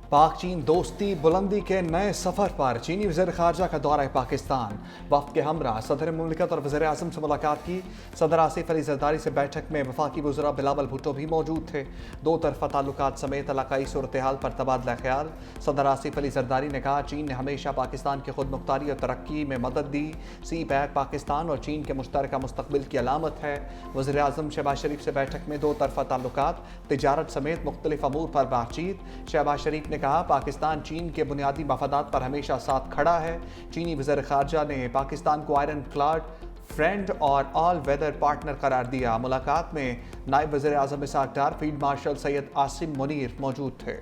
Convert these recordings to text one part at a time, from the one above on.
पाक चीन दोस्ती बुलंदी के नए सफर पर चीनी वज़ीर ख़ारजा का दौरा पाकिस्तान। वफ़द के हमरा सदर मुमलिकत और वज़ीर आज़म से मुलाकात की। सदर आसिफ अली ज़रदारी से बैठक में वफाकी वज़रा बिलावल भुट्टो भी मौजूद थे। दो तरफ़ा ताल्लुकात समेत इलाकाई सूरत हाल पर तबादला ख्याल। सदर आसिफ अली ज़रदारी ने कहा, चीन ने हमेशा पाकिस्तान की खुद मुख्तारी और तरक्की में मदद दी। सी पैक पाकिस्तान और चीन के मुश्तरका मुस्तकबिल की अलामत है। वज़ीर आज़म शहबाज शरीफ से बैठक में दो तरफ़ा ताल्लुकात, तिजारत समेत मुख्तलिफ अमूर पर बातचीत। शहबाज शरीफ ने कहा, पाकिस्तान चीन के बुनियादी मफादात पर हमेशा साथ खड़ा है। चीनी वज़ीर ख़ारजा ने पाकिस्तान को आयरन क्लाड फ्रेंड और ऑल वेदर पार्टनर करार दिया। मुलाकात में नायब वज़ीर आज़म इसाक डार, फील्ड मार्शल सैयद आसिम मुनीर मौजूद थे।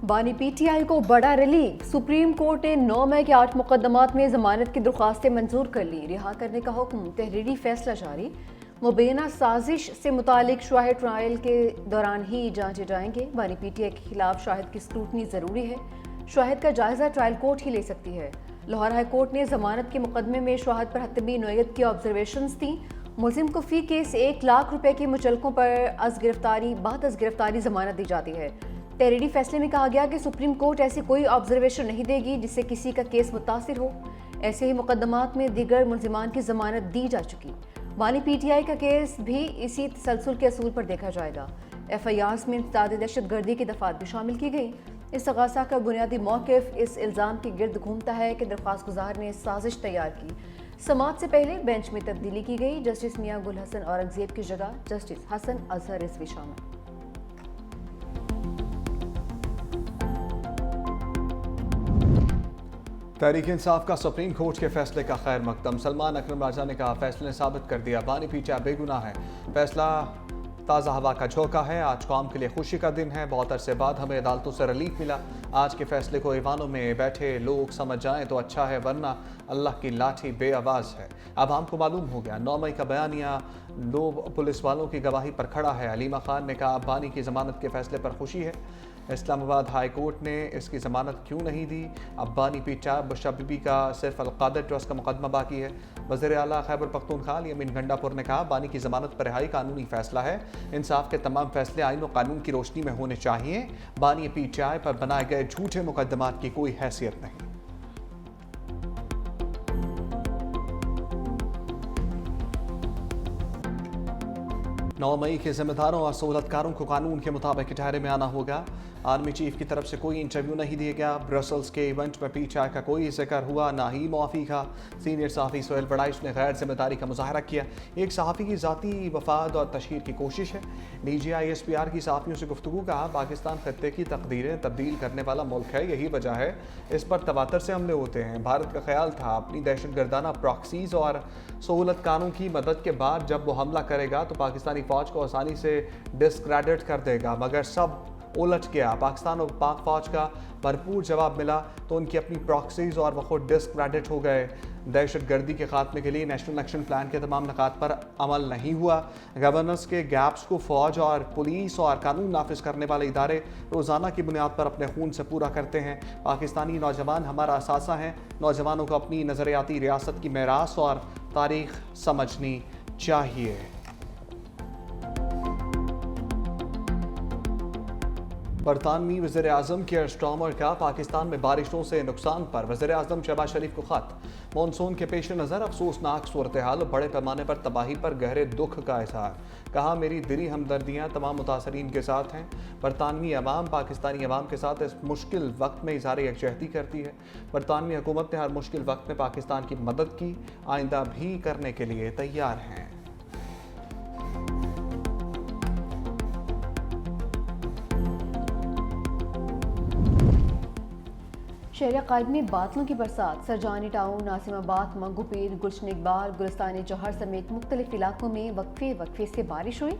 बानी पीटीआई को बड़ा रिलीफ। सुप्रीम कोर्ट ने 9 मई के 8 मुकदमात में जमानत की दरख्वास्तें मंजूर कर ली। रिहा करने का हुक्म, तहरीरी फैसला जारी। मुबैना साजिश से मुतालिक शाहिद ट्रायल के दौरान ही जांचे जाएंगे। बानी पीटीआई के खिलाफ शाहिद की स्क्रूटनी जरूरी है। शाहिद का जायजा ट्रायल कोर्ट ही ले सकती है। लाहौर हाई कोर्ट ने जमानत के मुकदमे में शाहिद पर हतमी नोयत की ऑब्जर्वेशंस दी। मुलजिम को फी केस 1 लाख रुपए के मुचलकों पर बाद अज गिरफ्तारी जमानत दी जाती है। तहरीरी फैसले में कहा गया कि सुप्रीम कोर्ट ऐसी कोई ऑब्जर्वेशन नहीं देगी जिससे किसी का केस मुतासिर हो। ऐसे ही मुकदमात में दीगर मुलजिमान की जमानत दी जा चुकी। बानी पीटीआई का केस भी इसी तसलसल के असूल पर देखा जाएगा। FIRs में इंसदाद दहशतगर्दी की दफात भी शामिल की गई। इस्तग़ासा का बुनियादी मौक़िफ़ इस इल्ज़ाम के गिर्द घूमता है कि दरख्वास्त गुजार ने साजिश तैयार की। समाअत से पहले बेंच में तब्दीली की गई। जस्टिस मियां गुल हसन औरंगज़ेब की जगह जस्टिस हसन अजहर रिजवी शामिल। तहरीक इंसाफ का सुप्रीम कोर्ट के फैसले का खैर मकदम। सलमान अकरम राजा ने कहा, फैसले ने साबित कर दिया बानी पीटीआई बेगुनाह है। फैसला ताज़ा हवा का झोंका है। आज कौम के लिए खुशी का दिन है। बहुत अरसे बाद हमें अदालतों से रिलीफ मिला। आज के फैसले को ईवानों में बैठे लोग समझ जाएं तो अच्छा है, वरना अल्लाह की लाठी बेआवाज़ है। अब हमको मालूम हो गया। 9 मई का बयानिया 2 पुलिस वालों की गवाही पर खड़ा है। अलीमा खान ने कहा, बानी की ज़मानत के फैसले पर खुशी है। इस्लामाबाद हाई कोर्ट ने इसकी ज़मानत क्यों नहीं दी। अब बानी पीटीआई बुशरा बीबी का सिर्फ अलकादर ट्रस्ट का मुकदमा बाकी है। वज़ीर आला खैबर पख्तूनख्वा यमीन गंडापुर ने कहा, बानी की ज़मानत पर रिहाई कानूनी फैसला है। इंसाफ के तमाम फैसले आइन और कानून की रोशनी में होने चाहिए। बानी पीटीआई पर बनाए गए झूठे मुकदमात की कोई हैसियत नहीं। 9 मई के जिम्मेदारों और सहूलतकारों को कानून के मुताबिक इटारे में आना होगा। आर्मी चीफ की तरफ से कोई इंटरव्यू नहीं दिया गया। ब्रसल्स के इवेंट में पीटीआई का कोई जिक्र हुआ, ना ही मुआफ़ी का। सीनियर सहाफ़ी सोहेल बड़ाइश ने गैर जिम्मेदारी का मुजाहरा किया। एक सहाफ़ी की ज़ाती वफाद और तशहीर की कोशिश है। DGI SPR की सहाफ़ियों से गुफ्तगू। कहा, पाकिस्तान खत्ते की तकदीरें तब्दील करने वाला मुल्क है, यही वजह है इस पर तवातर से हमले होते हैं। भारत का ख्याल था अपनी दहशतगर्दाना प्रॉक्सीज़ और सहूलतकारों की मदद के बाद जब वो हमला करेगा तो पाकिस्तानी फ़ौज को आसानी से डिस्क्रेडिट कर देगा, मगर सब उलट गया। पाकिस्तान और पाक फ़ौज का भरपूर जवाब मिला तो उनकी अपनी प्रॉक्सीज़ और वो खुद डिस्क्रेडिट हो गए। दहशतगर्दी के खात्मे के लिए नेशनल एक्शन प्लान के तमाम निकात पर अमल नहीं हुआ। गवर्नेंस के गैप्स को फ़ौज और पुलिस और कानून नाफिज करने वाले इदारे रोज़ाना की बुनियाद पर अपने खून से पूरा करते हैं। पाकिस्तानी नौजवान हमारा असासा हैं। नौजवानों को अपनी नज़रियाती रियासत की मेरास और तारीख़ समझनी चाहिए। बरतानवी वज़ीर आज़म केयर स्टॉर्मर का पाकिस्तान में बारिशों से नुकसान पर वज़ीर आज़म शहबाज शरीफ को ख़त। मानसून के पेश नज़र अफसोसनाक सूरत हाल, बड़े पैमाने पर तबाही पर गहरे दुख का इज़हार। कहा, मेरी दिली हमदर्दियाँ तमाम मुतासरीन के साथ हैं। बरतानवी अवाम पाकिस्तानी अवाम के साथ इस मुश्किल वक्त में इज़हार यकजहती करती है। बरतानवी हुकूमत ने हर मुश्किल वक्त में पाकिस्तान की मदद की, आइंदा भी करने के लिए तैयार हैं। शहर कायद में बादलों की बरसात। सरजानी टाउन, नासिमाबाद, मंगूपीर, गुलशन इकबाल, गुलिस्तान जौहर समेत मुख्तलिफ इलाकों में वक्फे से बारिश हुई।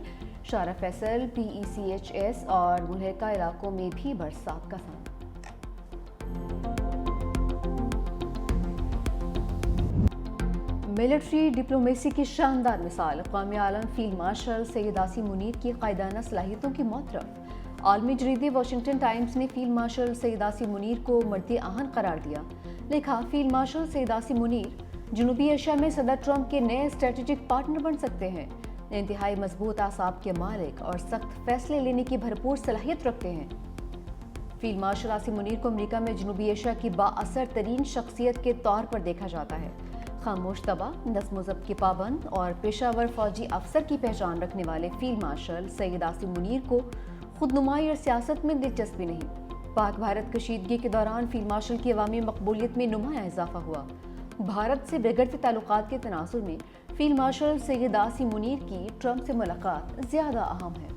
शारा फैसल, PECHS और मुल्हका इलाकों में भी बरसात का सामना। मिलिट्री डिप्लोमेसी की शानदार मिसाल। क़ौमी आलम फील्ड मार्शल सैयद आसिम मुनीर की कायदाना सलाहियतों की मोतरफ। आलमी जरीदे वाशिंगटन टाइम्स ने फील्ड मार्शल सैयद आसिम मुनीर को मर्द आहन करार दिया। लिखा, फील्ड मार्शल सैयद आसिम मुनीर जनूबी एशिया में सदर ट्रंप के नए स्ट्रेटेजिक पार्टनर बन सकते हैं। इंतहाई मजबूत आसाब के मालिक और सख्त फैसले लेने की भरपूर सलाहियत रखते हैं। फील्ड मार्शल आसिम मुनीर को अमेरिका में जनूबी एशिया की बाअसर तरीन शख्सियत के तौर पर देखा जाता है। खामोश तबा, नज़्म ज़ब्त के पाबंद और पेशावर फौजी अफसर की पहचान रखने वाले फील्ड मार्शल सैयद आसिम मुनीर को खुदनुमाई और सियासत में दिलचस्पी नहीं। पाक भारत कशीदगी के दौरान फील्ड मार्शल की अवामी मकबूलियत में नुमाया इजाफा हुआ। भारत से बिगड़ते ताल्लुकात के तनासुर में फील्ड मार्शल सैयद आसिम मुनीर की ट्रंप से मुलाकात ज़्यादा अहम है।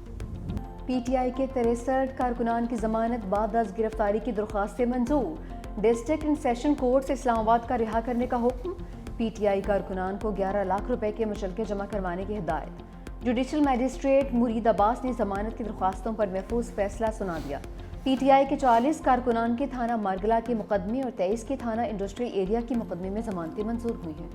PTI के 63 कारकुनान की जमानत बाद गिरफ्तारी की दरख्वास्तें मंजूर। डिस्ट्रिक्ट एंड सेशन कोर्ट से इस्लामाबाद का रिहा करने का हुक्म। PTI कारकुनान को 11 लाख रुपए के मुचलके जमा करवाने की हिदायत। जुडिशल मैजिस्ट्रेट मुरीद अब्बास ने जमानत की दरख्वास्तों पर महफूज फैसला सुना दिया। PTI के 40 कारकुनान के थाना मारगला के मुकदमे और 23 के थाना इंडस्ट्री एरिया के मुकदमे में जमानतें मंजूर हुई हैं।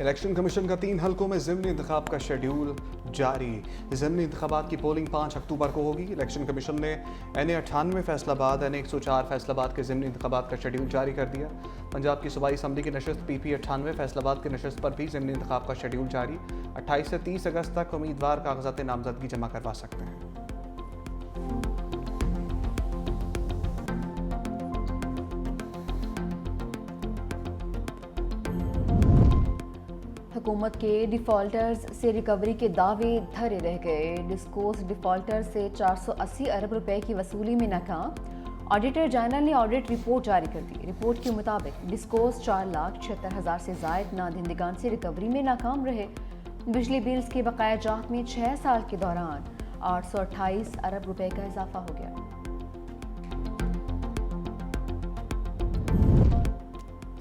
इलेक्शन कमीशन का 3 हलकों में ज़िमनी इंतखाब का शेड्यूल जारी। ज़िमनी इंतखाबात की पोलिंग 5 अक्टूबर को होगी। इलेक्शन कमीशन ने NA98 फैसलाबाद, NA104 फैसलाबाद के ज़िमनी इंतखाबात का शेड्यूल जारी कर दिया। पंजाब की सूबाई असम्बली की नशस्त PP98 फैसलाबाद की नशस्त पर भी ज़िमनी इंतखाब का शेड्यूल जारी। 28 से 30 अगस्त तक उम्मीदवार कागजात नामजदगी जमा करवा सकते हैं। हुकूमत के डिफ़ॉल्टर्स से रिकवरी के दावे धरे रह गए। डिस्कोर्स डिफ़ॉल्टर से 480 अरब रुपए की वसूली में नाकाम। ऑडिटर जनरल ने ऑडिट रिपोर्ट जारी कर दी। रिपोर्ट के मुताबिक डिस्कोर्स 4,76,000 से ज़ायद नादहिंदगान से रिकवरी में नाकाम रहे। बिजली बिल्स के बकाया जात में 6 साल के दौरान 828 अरब रुपए का इजाफा हो गया।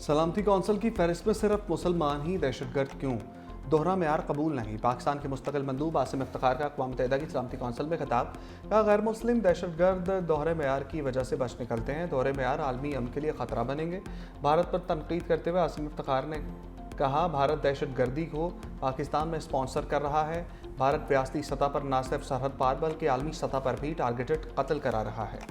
सलामती कौंसिल की फहरिस्त में सिर्फ मुसलमान ही दहशतगर्द क्यों? दोहरा मेयार कबूल नहीं। पाकिस्तान के मुस्तकिल मंदूब आसिम इफ्तिखार का अक़वाम मुत्तहिदा की सलामती कौंसिल में खिताब। कहा, गैर मुस्लिम दहशतगर्द दोहरे मेयार की वजह से बच निकलते हैं। दोहरे मेयार आलमी अमन के लिए ख़तरा बनेंगे। भारत पर तनकीद करते हुए आसिम इफ्तिखार ने कहा, भारत दहशतगर्दी को पाकिस्तान में स्पॉन्सर कर रहा है। भारत रियासती सतह पर न सिर्फ सरहद पार बल्कि आलमी सतह पर भी टारगेटेड कत्ल करा रहा है।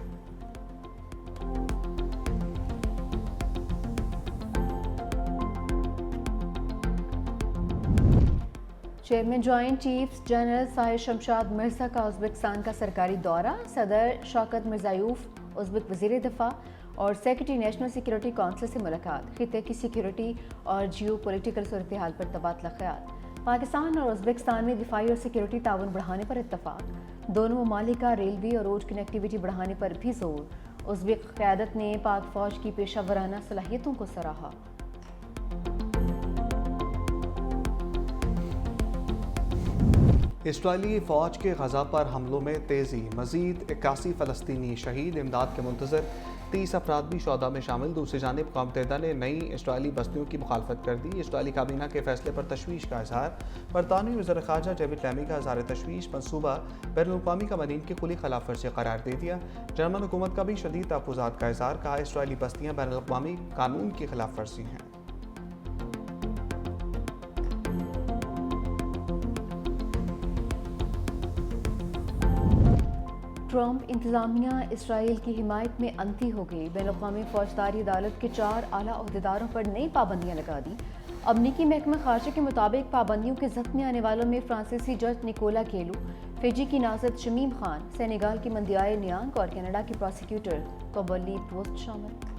Chairman joint chiefs general Sahir Shamshad Mirza का उज़्बेकिस्तान का सरकारी दौरा। सदर शौकत मिर्ज़ायोफ, उज़्बेक वज़ीर दिफ़ा और सेक्रेटरी नेशनल सिक्योरिटी काउंसिल से मुलाकात। खित्ते की सिक्योरिटी और जियो पोलिटिकल सूरत हाल पर तबादला ख्याल। पाकिस्तान और उज़्बेकिस्तान में दिफाई और सिक्योरिटी ताउन बढ़ाने पर इत्तफाक। दोनों ममालिक का रेलवे और रोड कनेक्टिविटी बढ़ाने पर भी जोर। उज़्बेक क़यादत ने पाक फ़ौज की पेशा वराना सलाहियतों को सराहा। इसराइली फ़ौज के गज़ा पर हमलों में तेज़ी। मज़ीद 81 फ़लस्तीनी शहीद। इमदाद के मुंतज़र 30 अफराद भी शौदा में शामिल। दूसरी जानिब अक़वाम मुत्तहिदा ने नई इसराइली बस्तियों की मुखालफत कर दी। इसराइली काबीना के फैसले पर तशवीश का इज़हार। बरतानवी वज़ीर ख़ारजा डेविड लैमी का इज़हार तशवीश। मनसूबा बैनुल-अक़वामी कवानीन की खुली खिलाफ वर्जी करार दे दिया। जर्मन हुकूमत का भी शदीद तहफ़्फ़ुज़ात का इज़हार। कहा, इसराइली बस्तियाँ बैनुल-अक़वामी कानून की खिलाफ वर्जी हैं। ट्रंप इंतज़ामिया इसराइल की हिमायत में अंती हो गई। बैनुल-अक़वामी फ़ौजदारी अदालत के 4 आला अहदेदारों पर नई पाबंदियाँ लगा दी। अमरीकी महकमा ख़ारजा के मुताबिक पाबंदियों के ज़ख्म में आने वालों में फ्रांसीसी जज निकोला केलू, फिजी की नाज़द शमीम खान, सेनेगाल की मंदियाए नियांग और कनाडा की प्रोसिक्यूटर कोबली पोस्ट शामिल।